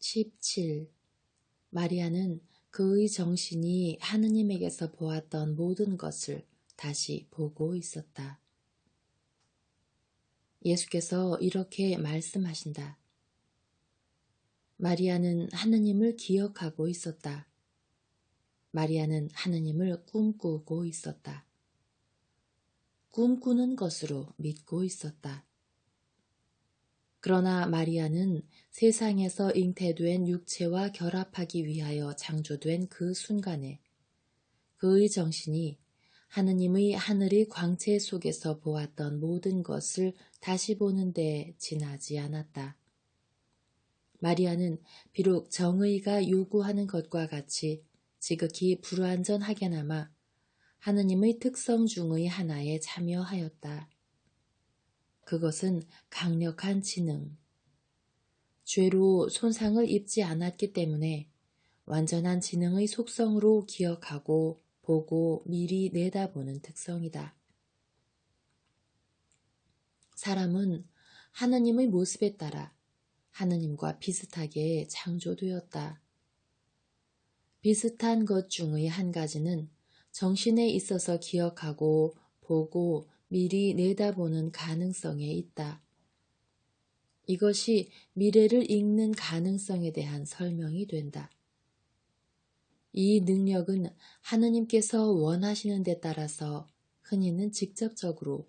17. 마리아는 그의 정신이 하느님에게서 보았던 모든 것을 다시 보고 있었다. 예수께서 이렇게 말씀하신다. 마리아는 하느님을 기억하고 있었다. 마리아는 하느님을 꿈꾸고 있었다. 꿈꾸는 것으로 믿고 있었다. 그러나 마리아는 세상에서 잉태된 육체와 결합하기 위하여 창조된 그 순간에 그의 정신이 하느님의 하늘의 광채 속에서 보았던 모든 것을 다시 보는데 지나지 않았다. 마리아는 비록 정의가 요구하는 것과 같이 지극히 불완전하게나마 하느님의 특성 중의 하나에 참여하였다. 그것은 강력한 지능. 죄로 손상을 입지 않았기 때문에 완전한 지능의 속성으로 기억하고 보고 미리 내다보는 특성이다. 사람은 하느님의 모습에 따라 하느님과 비슷하게 창조되었다. 비슷한 것 중의 한 가지는 정신에 있어서 기억하고 보고 미리 내다보는 가능성에 있다. 이것이 미래를 읽는 가능성에 대한 설명이 된다. 이 능력은 하느님께서 원하시는 데 따라서 흔히는 직접적으로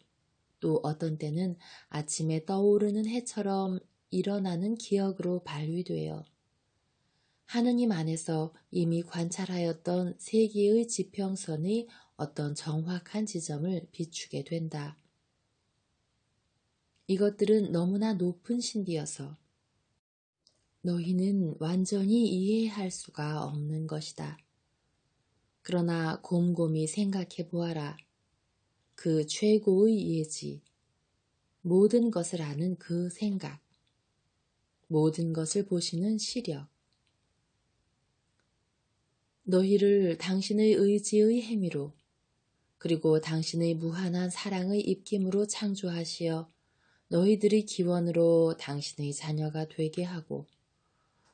또 어떤 때는 아침에 떠오르는 해처럼 일어나는 기억으로 발휘되어 하느님 안에서 이미 관찰하였던 세계의 지평선의 어떤 정확한 지점을 비추게 된다. 이것들은 너무나 높은 신비여서 너희는 완전히 이해할 수가 없는 것이다. 그러나 곰곰이 생각해 보아라. 그 최고의 예지, 모든 것을 아는 그 생각, 모든 것을 보시는 시력, 너희를 당신의 의지의 행위로 그리고 당신의 무한한 사랑의 입김으로 창조하시어 너희들의 기원으로 당신의 자녀가 되게 하고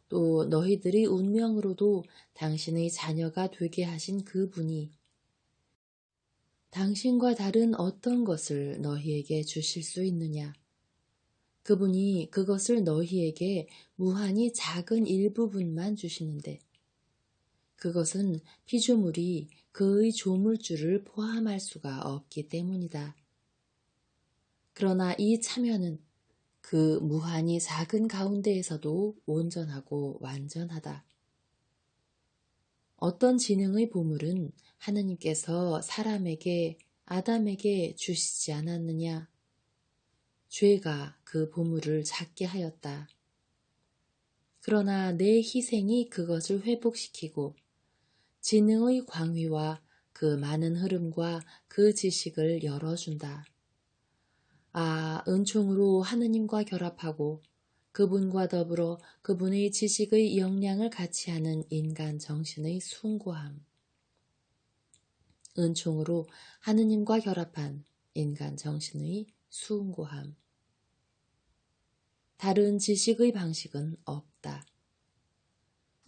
또 너희들의 운명으로도 당신의 자녀가 되게 하신 그분이 당신과 다른 어떤 것을 너희에게 주실 수 있느냐? 그분이 그것을 너희에게 무한히 작은 일부분만 주시는데 그것은 피조물이 그의 조물주를 포함할 수가 없기 때문이다. 그러나 이 참여는 그 무한히 작은 가운데에서도 온전하고 완전하다. 어떤 지능의 보물은 하느님께서 사람에게, 아담에게 주시지 않았느냐? 죄가 그 보물을 작게 하였다. 그러나 내 희생이 그것을 회복시키고 지능의 광위와 그 많은 흐름과 그 지식을 열어준다. 아, 은총으로 하느님과 결합하고 그분과 더불어 그분의 지식의 역량을 같이 하는 인간 정신의 숭고함. 은총으로 하느님과 결합한 인간 정신의 숭고함. 다른 지식의 방식은 없다.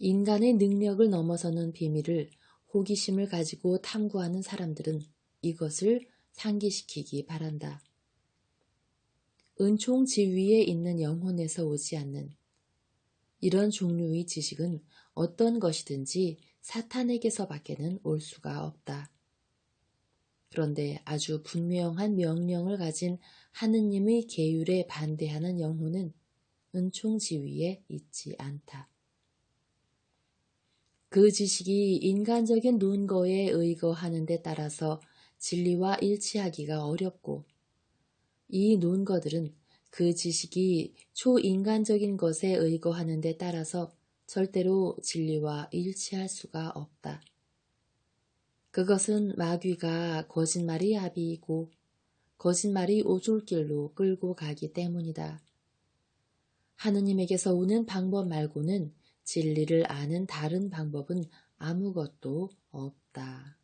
인간의 능력을 넘어서는 비밀을 호기심을 가지고 탐구하는 사람들은 이것을 상기시키기 바란다. 은총 지위에 있는 영혼에서 오지 않는 이런 종류의 지식은 어떤 것이든지 사탄에게서 밖에는 올 수가 없다. 그런데 아주 분명한 명령을 가진 하느님의 계율에 반대하는 영혼은 은총 지위에 있지 않다. 그 지식이 인간적인 논거에 의거하는 데 따라서 진리와 일치하기가 어렵고 이 논거들은 그 지식이 초인간적인 것에 의거하는 데 따라서 절대로 진리와 일치할 수가 없다. 그것은 마귀가 거짓말이 아비이고 거짓말이 오솔길로 끌고 가기 때문이다. 하느님에게서 오는 방법 말고는 진리를 아는 다른 방법은 아무것도 없다.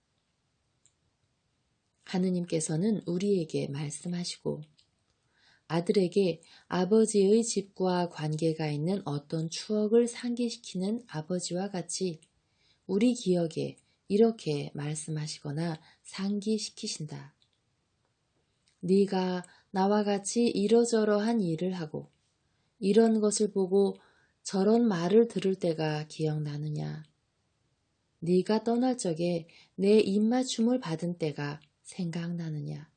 하느님께서는 우리에게 말씀하시고 아들에게 아버지의 집과 관계가 있는 어떤 추억을 상기시키는 아버지와 같이 우리 기억에 이렇게 말씀하시거나 상기시키신다. 네가 나와 같이 이러저러한 일을 하고 이런 것을 보고 저런 말을 들을 때가 기억나느냐. 네가 떠날 적에 내 입맞춤을 받은 때가 생각나느냐.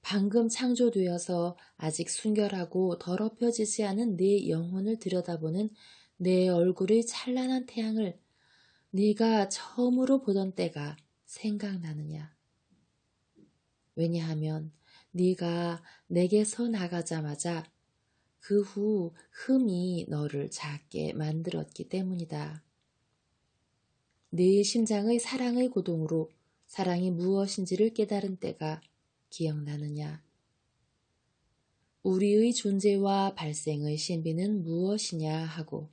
방금 창조되어서 아직 순결하고 더럽혀지지 않은 네 영혼을 들여다보는 내 얼굴의 찬란한 태양을 네가 처음으로 보던 때가 생각나느냐. 왜냐하면 네가 내게서 나가자마자 그 후 흠이 너를 작게 만들었기 때문이다. 네 심장의 사랑의 고동으로 사랑이 무엇인지를 깨달은 때가 기억나느냐. 우리의 존재와 발생의 신비는 무엇이냐 하고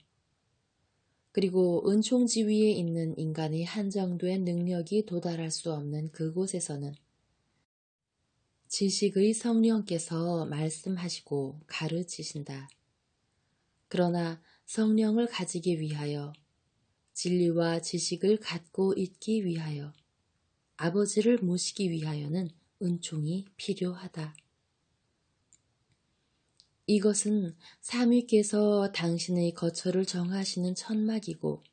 그리고 은총지위에 있는 인간의 한정된 능력이 도달할 수 없는 그곳에서는 지식의 성령께서 말씀하시고 가르치신다. 그러나 성령을 가지기 위하여 진리와 지식을 갖고 있기 위하여 아버지를 모시기 위하여는 은총이 필요하다. 이것은 삼위께서 당신의 거처를 정하시는 천막이고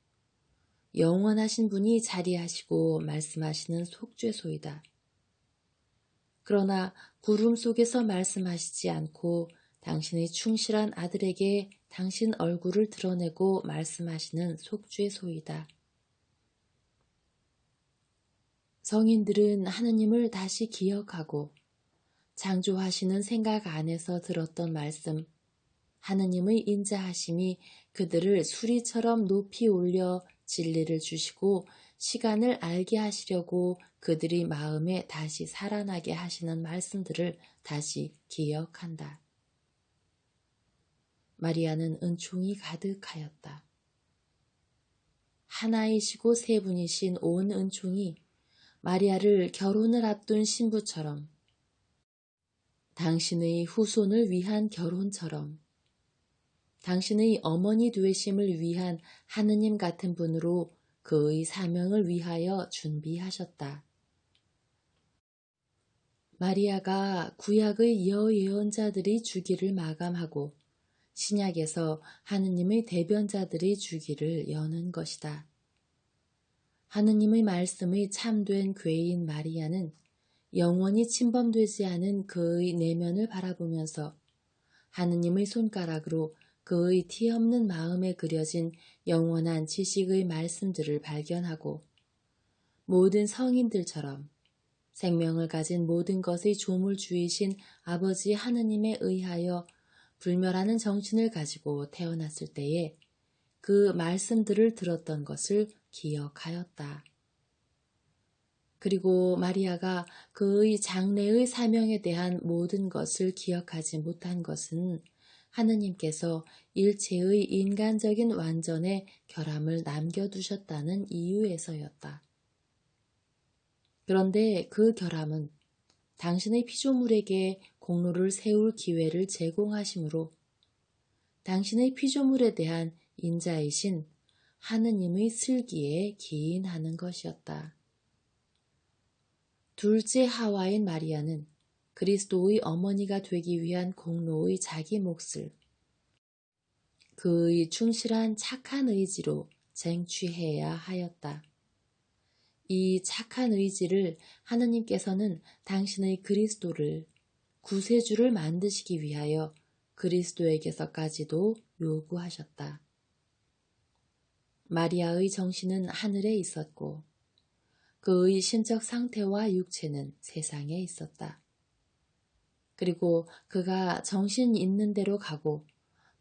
영원하신 분이 자리하시고 말씀하시는 속죄소이다. 그러나 구름 속에서 말씀하시지 않고 당신의 충실한 아들에게 당신 얼굴을 드러내고 말씀하시는 속죄소이다. 성인들은 하느님을 다시 기억하고 창조하시는 생각 안에서 들었던 말씀, 하느님의 인자하심이 그들을 수리처럼 높이 올려 진리를 주시고 시간을 알게 하시려고 그들이 마음에 다시 살아나게 하시는 말씀들을 다시 기억한다. 마리아는 은총이 가득하였다. 하나이시고 세 분이신 온 은총이 마리아를 결혼을 앞둔 신부처럼 당신의 후손을 위한 결혼처럼 당신의 어머니 되심을 위한 하느님 같은 분으로 그의 사명을 위하여 준비하셨다. 마리아가 구약의 여예언자들이 주기를 마감하고 신약에서 하느님의 대변자들이 주기를 여는 것이다. 하느님의 말씀의 참된 괴인 마리아는 영원히 침범되지 않은 그의 내면을 바라보면서 하느님의 손가락으로 그의 티 없는 마음에 그려진 영원한 지식의 말씀들을 발견하고 모든 성인들처럼 생명을 가진 모든 것의 조물주이신 아버지 하느님에 의하여 불멸하는 정신을 가지고 태어났을 때에 그 말씀들을 들었던 것을 기억하였다. 그리고 마리아가 그의 장래의 사명에 대한 모든 것을 기억하지 못한 것은 하느님께서 일체의 인간적인 완전의 결함을 남겨두셨다는 이유에서였다. 그런데 그 결함은 당신의 피조물에게 공로를 세울 기회를 제공하시므로 당신의 피조물에 대한 인자이신 하느님의 슬기에 기인하는 것이었다. 둘째 하와인 마리아는 그리스도의 어머니가 되기 위한 공로의 자기 몫을 그의 충실한 착한 의지로 쟁취해야 하였다. 이 착한 의지를 하느님께서는 당신의 그리스도를 구세주를 만드시기 위하여 그리스도에게서까지도 요구하셨다. 마리아의 정신은 하늘에 있었고 그의 신적 상태와 육체는 세상에 있었다. 그리고 그가 정신 있는 대로 가고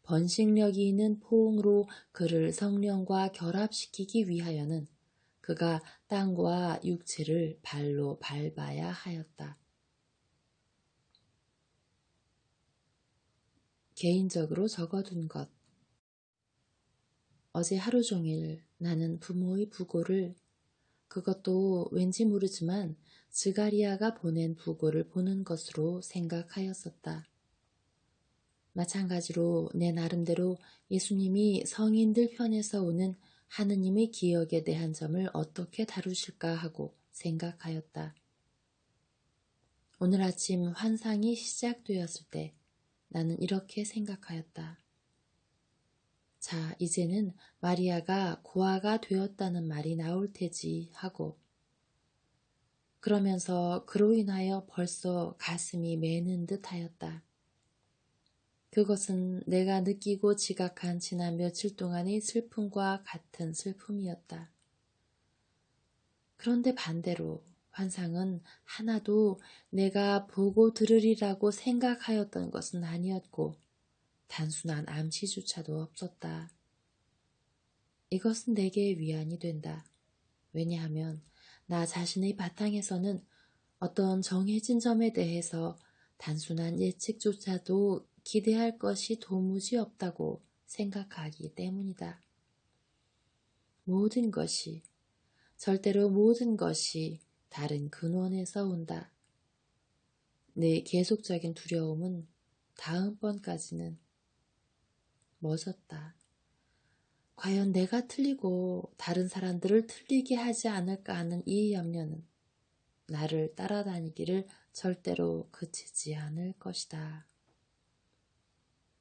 번식력이 있는 포옹으로 그를 성령과 결합시키기 위하여는 그가 땅과 육체를 발로 밟아야 하였다. 개인적으로 적어둔 것. 어제 하루 종일 나는 부모의 부고를 그것도 왠지 모르지만 스가리아가 보낸 부고를 보는 것으로 생각하였었다. 마찬가지로 내 나름대로 예수님이 성인들 편에서 오는 하느님의 기억에 대한 점을 어떻게 다루실까 하고 생각하였다. 오늘 아침 환상이 시작되었을 때 나는 이렇게 생각하였다. 자, 이제는 마리아가 고아가 되었다는 말이 나올 테지 하고, 그러면서 그로 인하여 벌써 가슴이 메는 듯 하였다. 그것은 내가 느끼고 지각한 지난 며칠 동안의 슬픔과 같은 슬픔이었다. 그런데 반대로 환상은 하나도 내가 보고 들으리라고 생각하였던 것은 아니었고 단순한 암시조차도 없었다. 이것은 내게 위안이 된다. 왜냐하면 나 자신의 바탕에서는 어떤 정해진 점에 대해서 단순한 예측조차도 기대할 것이 도무지 없다고 생각하기 때문이다. 모든 것이, 절대로 모든 것이 다른 근원에서 온다. 내 계속적인 두려움은 다음번까지는 멎었다. 과연 내가 틀리고 다른 사람들을 틀리게 하지 않을까 하는 이 염려는 나를 따라다니기를 절대로 그치지 않을 것이다.